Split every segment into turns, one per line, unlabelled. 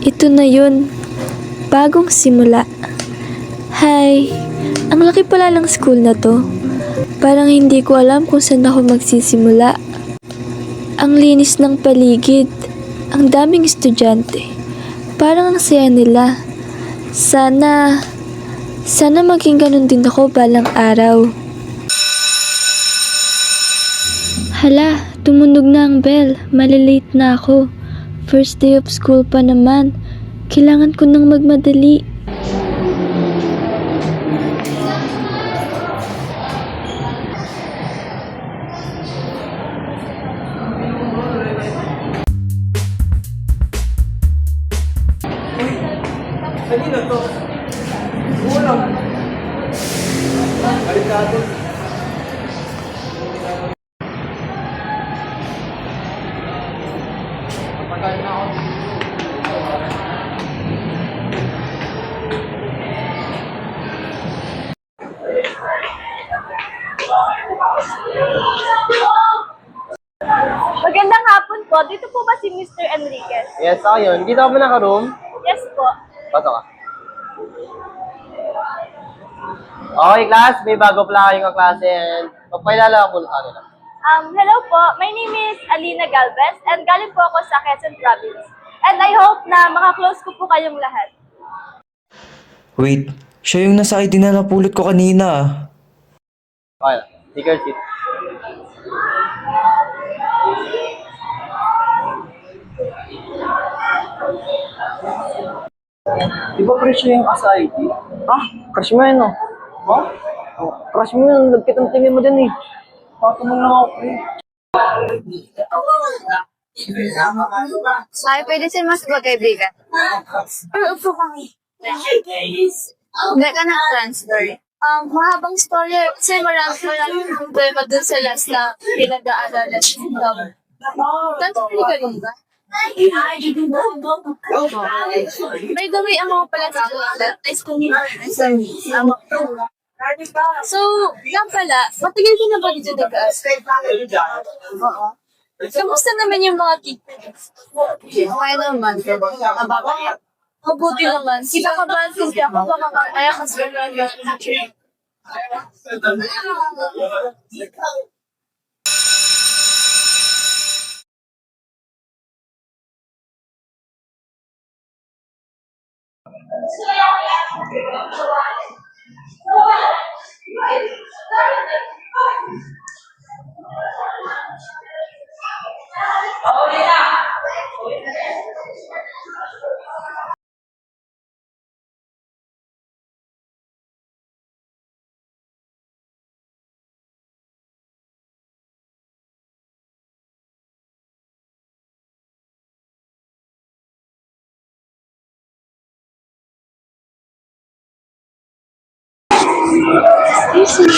Ito na yun. Bagong simula. Hi! Ang laki pala ng school na to. Parang hindi ko alam kung saan ako magsisimula. Ang linis ng paligid. Ang daming estudyante. Parang ang saya nila. Sana maging ganun din ako balang araw. Hala, tumunog na ang bell. Malilate na ako. First day of school pa naman. Kailangan ko nang magmadali.
Kanina to. Ulam. Barikado. Kapagay na ako.
Magandang hapon po. Dito po ba si Mr. Enriquez?
Yes, ako yun. Dito ka ba naka-room?
Yes po.
Pasok ka. Okay, class. May bago pala kayong kaklase and magpailala ko sa kanila.
Hello po. My name is Alina Galvez and galing po ako sa Quezon Province. And I hope na makaklose ko po kayong lahat.
Wait, siya yung nasa ID na napulot ko kanina ah.
Okay, take your seat. Di ba crush mo yung asa ID? Ah, crush mo yun, no? Ha? Oh, crush mo yun. Nagkitang tingin mo din, eh. Patumong lang ako, eh.
Ay, pwede sin mas magkaibigan. Pero upo kami. Hindi ka na-transfer. Mahabang story. Kasi maraming problema dun sa last na pinag-aaral. Transfer ka rin ba? By the way, ang mga pala sa So, yan pala, matagal ka na ba dito nag-aas? Oo. Kamusta naman yung mga kids? Okay naman. Mabuti naman. Kita ka ba? Kasi ako ba makakaya kasi
Excuse me.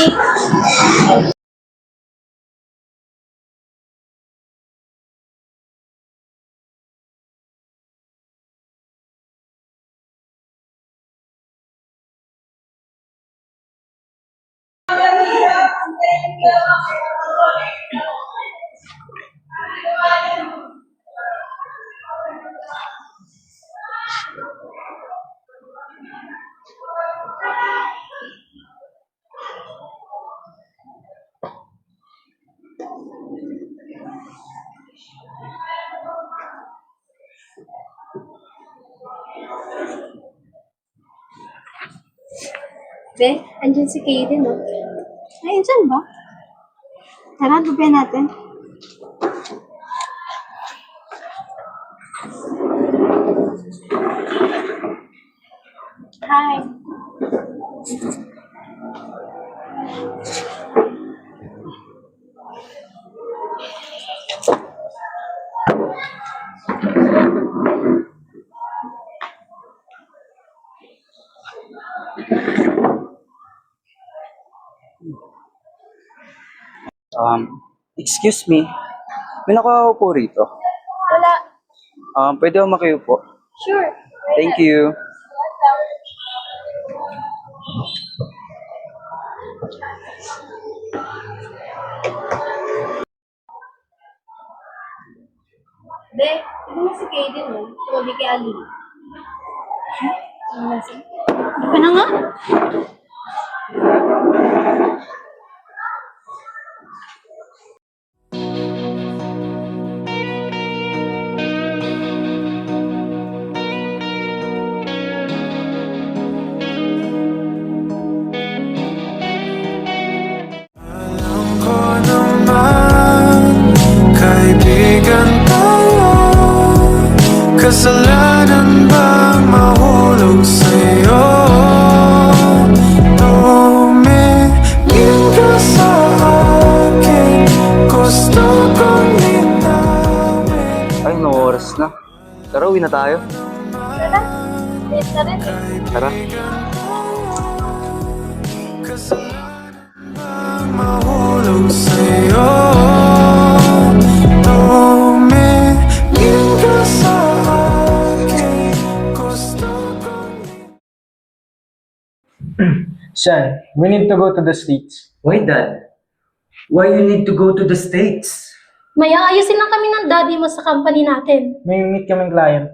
Be, andyan si Kaden, no? Ay, andyan ba? Tara, dubihan natin. Hi.
Excuse me. May nakaupo rito.
Wala.
Pwede ako makiupo.
Sure.
Thank you.
Be, tignan mo si Kaden, no? Tumabi kay Ali. Ano na nga?
Ko naman, kaibigan tayo. Kasalanan bang mahulog sa'yo? Tumingin ka sa akin, gusto kong linawin.
Ay, no oras na. Tara, uwi na tayo.
Tara, late na rin eh.
Tara.
Mahulog sa'yo. Tumingin ka sa akin, gusto kong
Sean, we need to go to the States.
Why, Dad? Why you need to go to the States?
May aayusin lang kami ng daddy mo sa company natin.
May meet kaming client.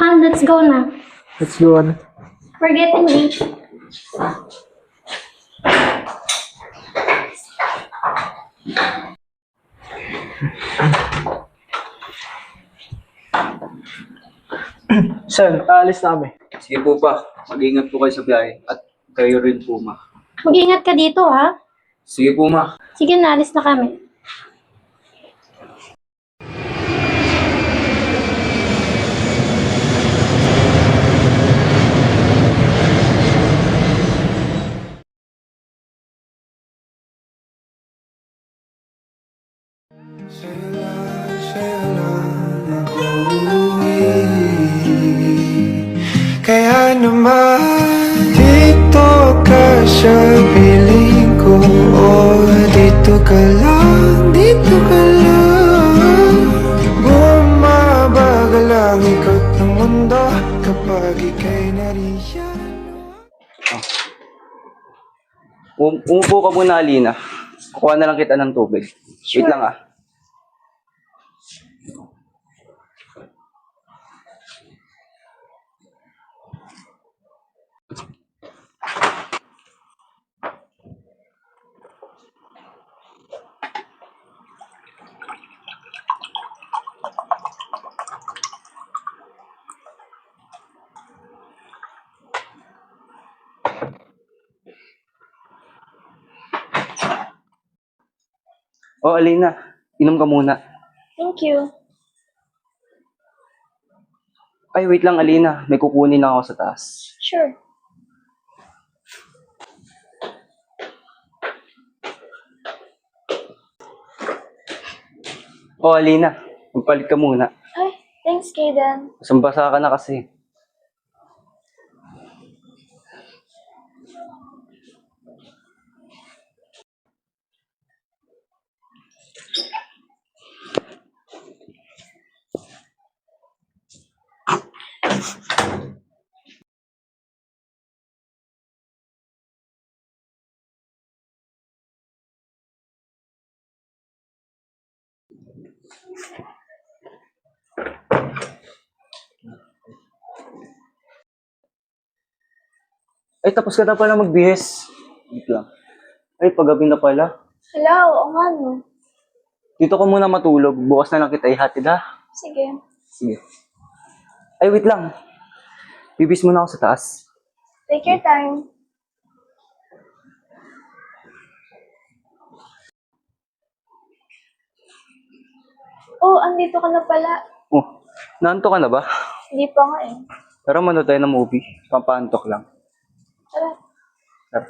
Han, let's go na.
Let's go on.
We're getting late.
Sean, aalis na kami.
Sige po pa. Mag-ingat po kayo sa biyahe. At kayo rin po, ma.
Mag-ingat ka dito, ha?
Sige po, ma.
Sige, naalis na kami.
kaya naman dito ka sa piling ko. Dito ka lang, dito ka lang. Bumabagal ang ikot ng mundo kapag ika'y nariyan.
Umupo ka muna, Alina. Kukuha na lang kita ng tubig. Wait lang, ah. Oh, Alina. Inom ka muna.
Thank you.
Ay, wait lang, Alina. May kukunin lang ako sa taas.
Sure.
Oh, Alina. Magpalit ka muna.
Ay, thanks, Kaden.
Basang-basa ka na kasi. Ay, tapos ka na pala magbihis. Wait lang. Ay, paggabi na pala.
Hello, oo nga no.
Dito ka muna matulog. Bukas na lang kita ihatid, ha?
Sige.
Sige. Ay, wait lang. Bibis muna ako sa taas.
Take your time. Oh, andito ka na pala.
Oh, naantok ka na ba?
Hindi pa nga eh.
Tara, manood tayo ng movie. Pampaantok lang.
Tara.
Tara.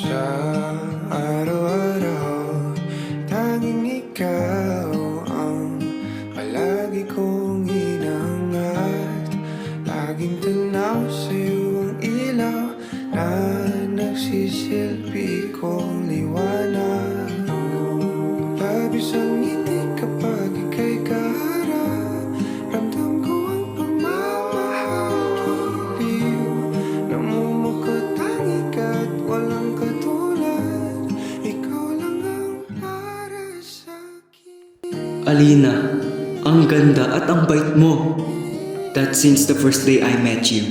Sa araw-araw, tanging ikaw ang nagsisilbi kong liwanag. Labis ang ngiti kapag ika'y kaharap. Ramdam ko ang pagmamahal giliw. Namumukot ang ikat, walang katulad. Ikaw lang ang para sa'kin.
Alina, ang ganda at ang bait mo. That since the first day I met you.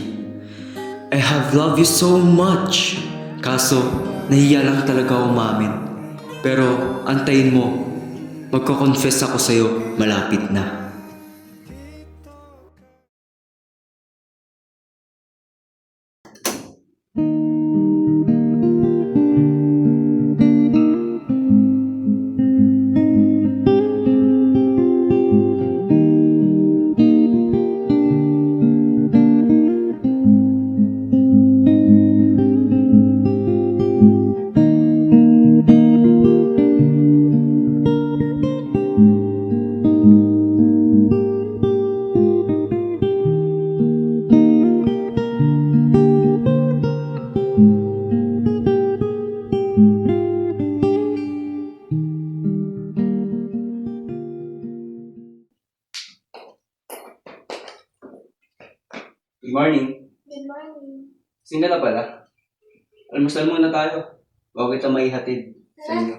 I have loved you so much. Kaso, nahiya lang talaga umamin. Pero, antayin mo. Magko-confess ako sa'yo, malapit na.
Good morning.
Good morning.
Singa na pala. Almusal muna tayo. Bago kita maihatid sa inyo.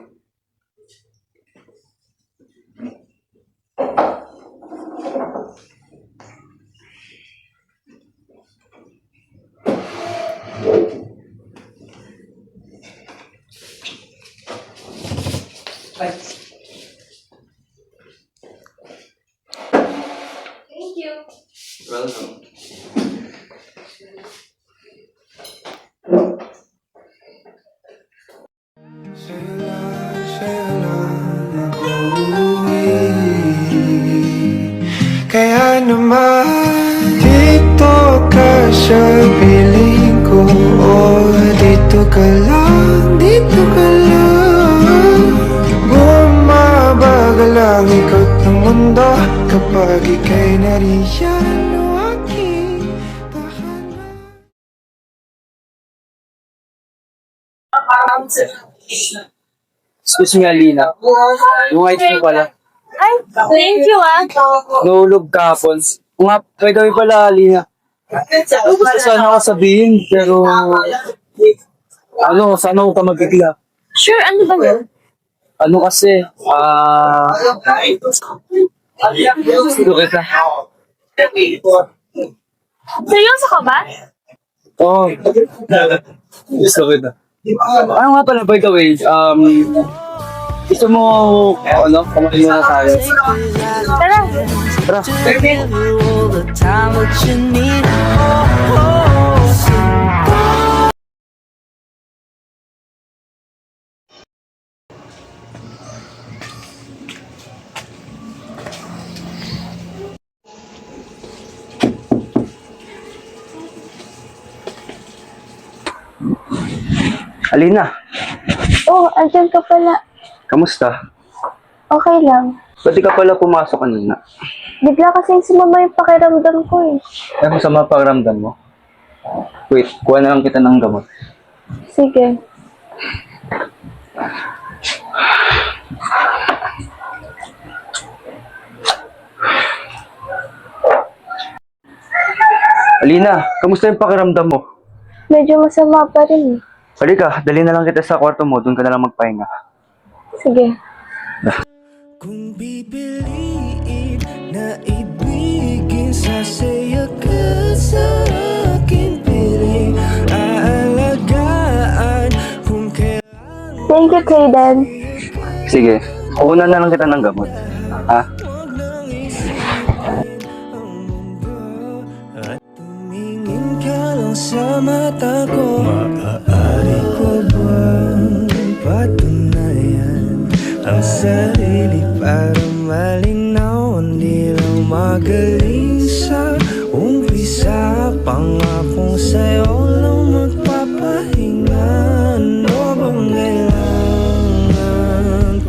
Ay.
Thank you.
Welcome.
Sa'yo lang ako uuwi. Kaya naman dito ka sa piling ko. Oh, dito ka lang, dito ka lang. Bumabagal ang ikot ng mundo kapag ika'y nariyan. O aking tahanan.
Excuse me, Alina. Yung height mo pala.
Ay, thank you
Nahulog kahapon. Kung nga, by the way pala, Alina. Gusto sana ako sabihin, pero... sana ako ka magbigla.
Sure, ano ba yun?
Ano kasi, gusto kita.
Seryoso ka ba?
Oo. Gusto kita. Ano nga pala, by the way, gusto mo, kumain muna tayo.
Tara.
Tara. Alina,
Oh, andyan ka pala.
kamusta?
Okay lang.
Ba't di ka pala pumasok kanina?
Bigla kasing sumama yung pakiramdam ko eh.
Ano sa mga pakiramdam mo? Wait, kuha na lang kita ng gamot.
Sige.
Alina, kamusta yung pakiramdam mo?
Medyo masama pa rin eh.
Halika, dali na lang kita sa kwarto mo, doon ka na lang magpahinga.
Sige.
Kung pipiliin na ibigin, sasaya ka sa akin piling. Aalagaan kung kailan.
Thank you, Kayden.
Sige, kukunan na lang kita ng gamot. Ha?
Huwag nang isipin ang mundo at tumingin ka lang sa mata ko. Maaari ko bang patunayan ang sarili para malinaw? Hindi lang magaling sa umpisa. Pangakong sa'yo lang magpapahinga. Ano bang kailangan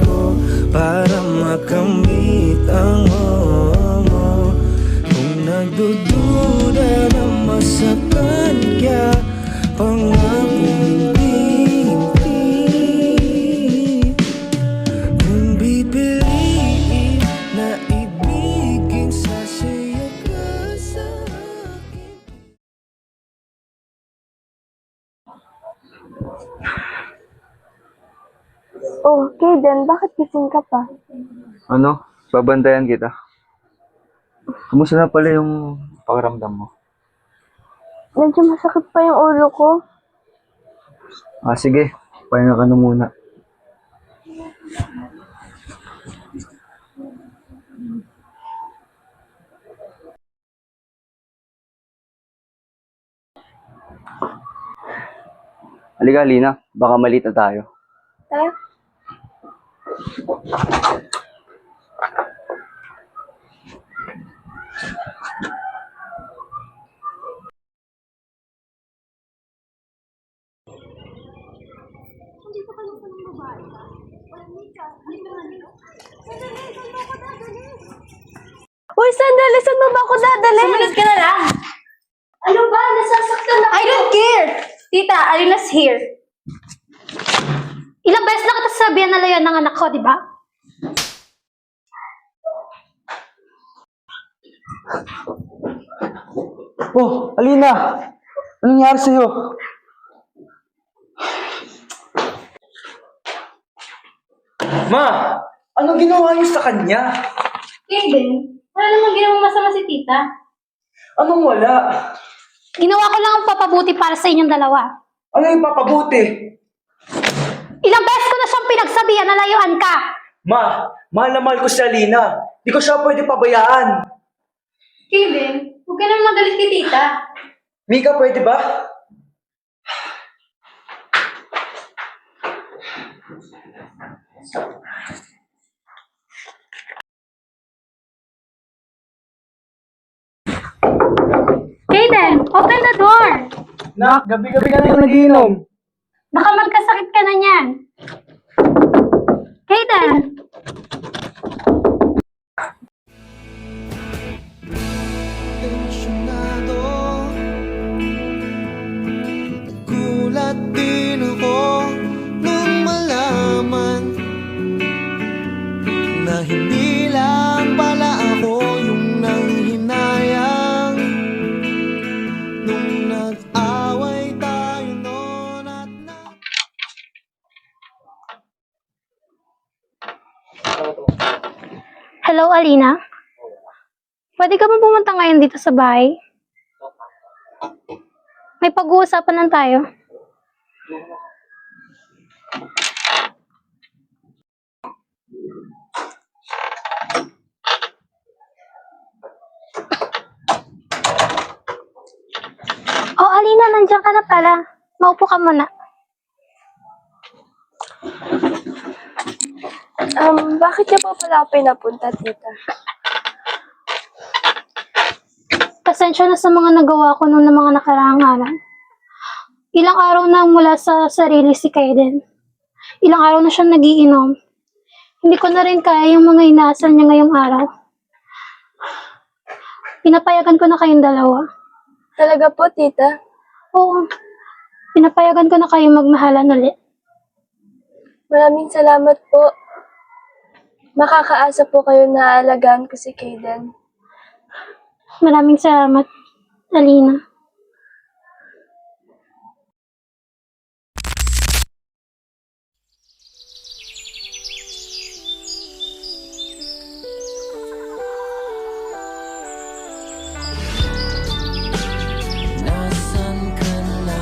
ko para makamit ang mo? Kung nagdududa na masaktan ka, pangako hindi
Oh, Kaden, bakit gising ka pa?
Ano? Babantayan kita. Kumusta na pala yung pakiramdam mo?
Medyo masakit pa yung ulo ko.
Sige. Pahinga ka na muna. Halika, Lina. Baka malita tayo.
Tara. Uy, sandali! Saan mo ba ako dadali?
Sumunod ka na lang.
Ano ba? Nasasaktan na
I don't care! Tita, Alina's here.
Ilang beses na kita sabihan na layan ng anak ko, di ba?
Oh, Alina! Anong nangyari sa'yo?
Ma! Anong ginawa niyo sa kanya?
Kaden, wala namang ginawang masama si tita.
Anong wala?
Ginawa ko lang ang papabuti para sa inyong dalawa.
Ano yung papabuti?
Ilang beses ko na siyang pinagsabihan na layuan ka.
Ma, mahal na mahal ko si Alina. Di ko siya pwede pabayaan.
Kaden, huwag ka naman magalit kay tita.
Mika, pwede ba?
Kaden, open the door.
Nak, gabi-gabi ka na nagiinom.
Baka magkasakit ka na niyan. Kaden,
Tensyonado, gulat din ako nung malaman na hindi lang pala ako yung nanghihinayang nung nag-away tayo noon at
hello Alina. Pwede ka ba pumunta ngayon dito sa bahay? May pag-uusapan lang tayo. Oh, Alina, nandiyan ka na pala. Maupo ka muna.
Bakit niya po pala ako pinapunta, tita?
Pasensya na sa mga nagawa ko noong mga nakaraang araw. Ilang araw na mula sa sarili si Kaiden. Ilang araw na siyang nagiinom. Hindi ko na rin kaya yung mga inaasal niya ngayong araw. Pinapayagan ko na kayong dalawa.
Talaga po, tita?
Oo, pinapayagan ko na kayong magmahalan ulit.
Maraming salamat po. Makakaasa po kayo na aalagaan ko si Kaden.
Maraming salamat, Alina.
nasan ka na?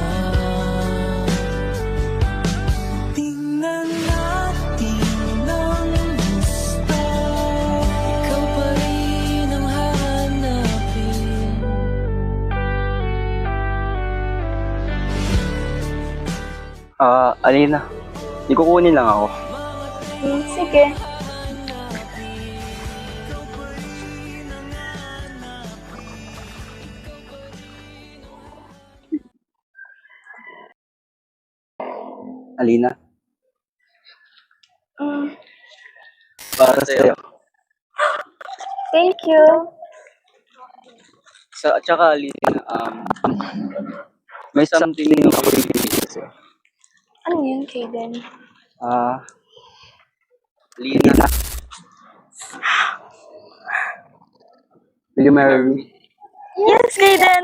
Tingnan natin ang gusto. Ikaw pa rin ang hahanapin.
Alina. Ikukunin lang ako.
Sige.
Alina. Para sa'yo.
Thank you.
Tsaka Alina, may something ako ibibigay sa'yo.
Ano yun, Kaden?
Alina. Will you marry me?
Yes, Kaden!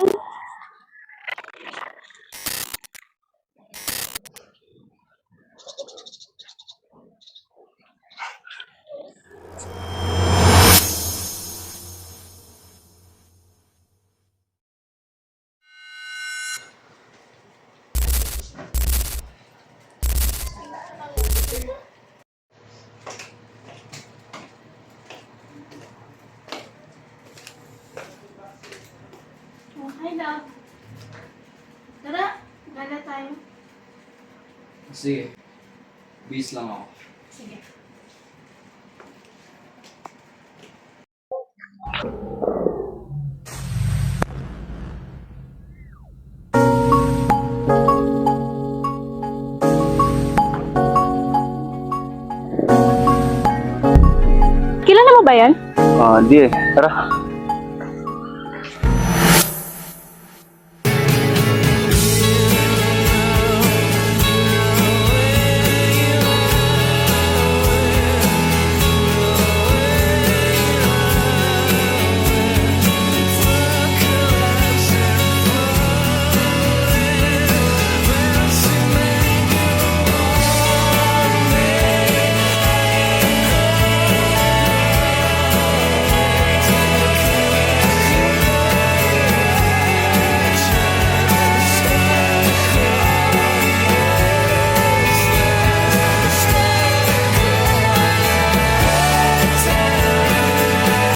Sige. Bis lang ako.
Kilala mo ba yan?
Di eh. Tara.